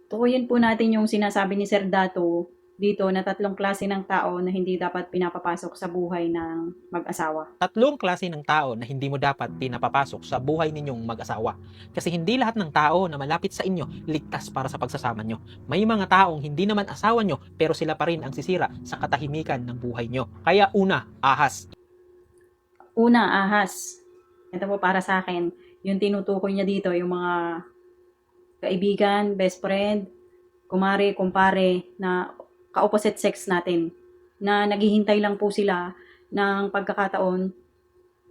Tukuyin po natin yung sinasabi ni Sir Dato dito na tatlong klase ng tao na hindi dapat pinapapasok sa buhay ng mag-asawa. Tatlong klase ng tao na hindi mo dapat pinapapasok sa buhay ninyong mag-asawa. Kasi hindi lahat ng tao na malapit sa inyo ligtas para sa pagsasama nyo. May mga taong hindi naman asawa nyo pero sila pa rin ang sisira sa katahimikan ng buhay nyo. Kaya una, ahas. Una, ahas. Ito po para sa akin, yung tinutukoy niya dito, yung mga kaibigan, best friend, kumare, kumpare na ka-opposite sex natin na naghihintay lang po sila ng pagkakataon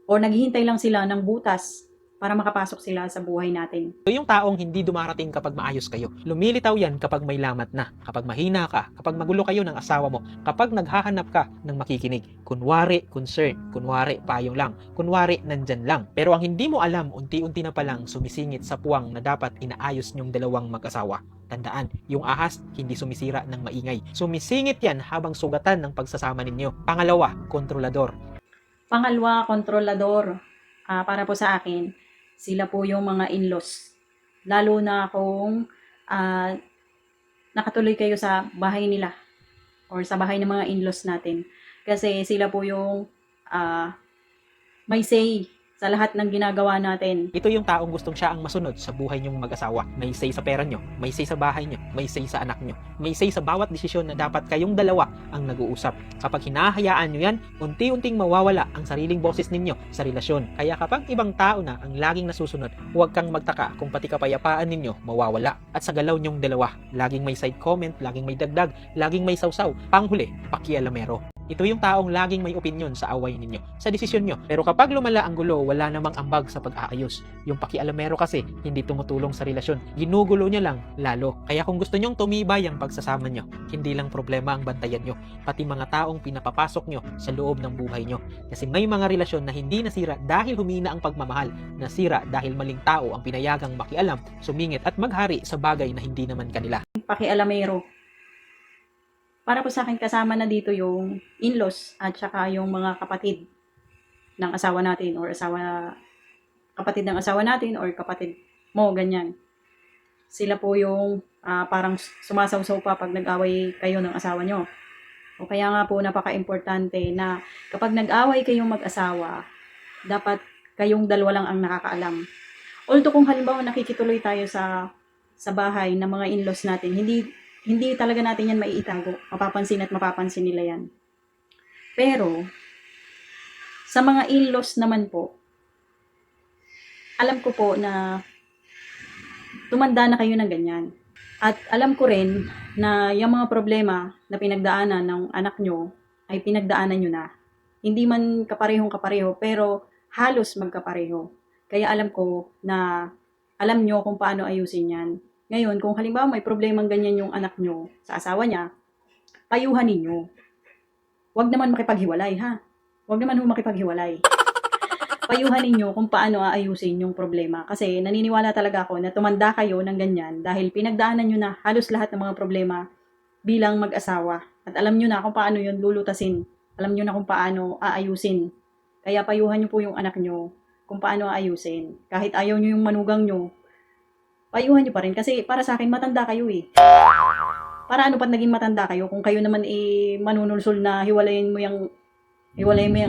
o naghihintay lang sila ng butas para makapasok sila sa buhay natin. Ito yung taong hindi dumarating kapag maayos kayo. Lumilitaw yan kapag may lamat na, kapag mahina ka, kapag magulo kayo ng asawa mo, kapag naghahanap ka ng makikinig. Kunwari, concern, kunwari, payong lang, kunwari, nandyan lang. Pero ang hindi mo alam, unti-unti na palang sumisingit sa puwang na dapat inaayos nyong dalawang mag-asawa. Tandaan, yung ahas hindi sumisira ng maingay. Sumisingit yan habang sugatan ng pagsasama ninyo. Pangalawa, kontrolador. Pangalawa, kontrolador. Para po sa akin, sila po yung mga in-laws. Lalo na kung ah, nakatuloy kayo sa bahay nila or sa bahay ng mga in-laws natin. Kasi sila po yung ah, may say sa lahat ng ginagawa natin. Ito yung taong gustong siya ang masunod sa buhay niyong mag-asawa. May say sa pera niyo, may say sa bahay niyo, may say sa anak niyo, may say sa bawat desisyon na dapat kayong dalawa ang nag-uusap. Kapag hinahayaan niyo yan, unti-unting mawawala ang sariling boses ninyo sa relasyon. Kaya kapag ibang tao na ang laging nasusunod, huwag kang magtaka kung pati kapayapaan ninyo mawawala. At sa galaw niyong dalawa, laging may side comment, laging may dagdag, laging may sausaw. Panghuli, pakialamero. Ito yung taong laging may opinyon sa away ninyo, sa desisyon nyo. Pero kapag lumala ang gulo, wala namang ambag sa pag-aayos. Yung pakialamero kasi, hindi tumutulong sa relasyon. Ginugulo niya lang, lalo. Kaya kung gusto nyong tumibay ang pagsasama nyo, hindi lang problema ang bantayan nyo, pati mga taong pinapapasok nyo sa loob ng buhay nyo. Kasi may mga relasyon na hindi nasira dahil humina ang pagmamahal, nasira dahil maling tao ang pinayagang makialam, sumingit at maghari sa bagay na hindi naman kanila. Pakialamero. Para po sa akin, kasama na dito yung in-laws at saka yung mga kapatid ng asawa natin or kapatid ng asawa natin or kapatid mo, ganyan. Sila po yung parang sumasawsaw pa pag nag-away kayo ng asawa nyo. O kaya nga po napaka-importante na kapag nag-away kayong mag-asawa, dapat kayong dalawa lang ang nakakaalam. Although kung halimbawa nakikituloy tayo sa bahay ng mga in-laws natin, hindi talaga natin yan maiitago. Mapapansin at mapapansin nila yan. Pero, sa mga in-laws naman po, alam ko po na tumanda na kayo ng ganyan. At alam ko rin na yung mga problema na pinagdaanan ng anak nyo ay pinagdaanan nyo na. Hindi man kaparehong kapareho, pero halos magkapareho. Kaya alam ko na alam nyo kung paano ayusin yan. Ngayon, kung halimbawa may problemang ganyan yung anak nyo sa asawa niya, payuhan ninyo. Huwag naman makipaghiwalay, ha? Huwag naman makipaghiwalay. Payuhan ninyo kung paano aayusin yung problema. Kasi naniniwala talaga ako na tumanda kayo ng ganyan dahil pinagdaanan nyo na halos lahat ng mga problema bilang mag-asawa. At alam nyo na kung paano yun lulutasin. Alam nyo na kung paano aayusin. Kaya payuhan nyo po yung anak nyo kung paano aayusin. Kahit ayaw nyo yung manugang nyo, payuhan nyo pa rin. Kasi para sa akin, matanda kayo eh. Para ano pat naging matanda kayo kung kayo naman manunulsol na hiwalayin mo yung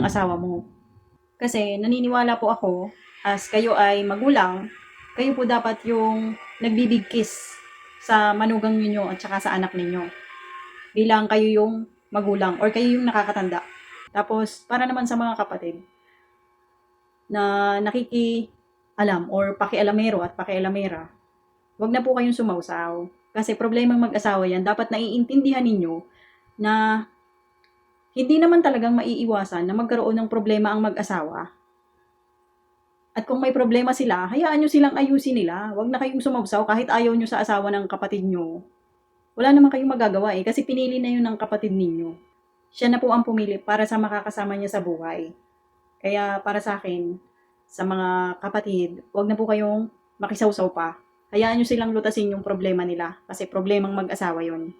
asawa mo. Kasi naniniwala po ako, as kayo ay magulang, kayo po dapat yung nagbibigkis sa manugang ninyo at saka sa anak ninyo. Bilang kayo yung magulang or kayo yung nakakatanda. Tapos, para naman sa mga kapatid na nakikialam or pakialamero at pakialamera, wag na po kayong sumausaw. Kasi problemang mag-asawa yan, dapat naiintindihan ninyo na hindi naman talagang maiiwasan na magkaroon ng problema ang mag-asawa. At kung may problema sila, hayaan nyo silang ayusin nila. Wag na kayong sumausaw kahit ayaw nyo sa asawa ng kapatid nyo. Wala naman kayong magagawa eh, kasi pinili na yun ng kapatid ninyo. Siya na po ang pumili para sa makakasama niya sa buhay. Kaya para sa akin, sa mga kapatid, wag na po kayong makisawsaw pa. Hayaan nyo silang lutasin yung problema nila kasi problemang mag-asawa yon.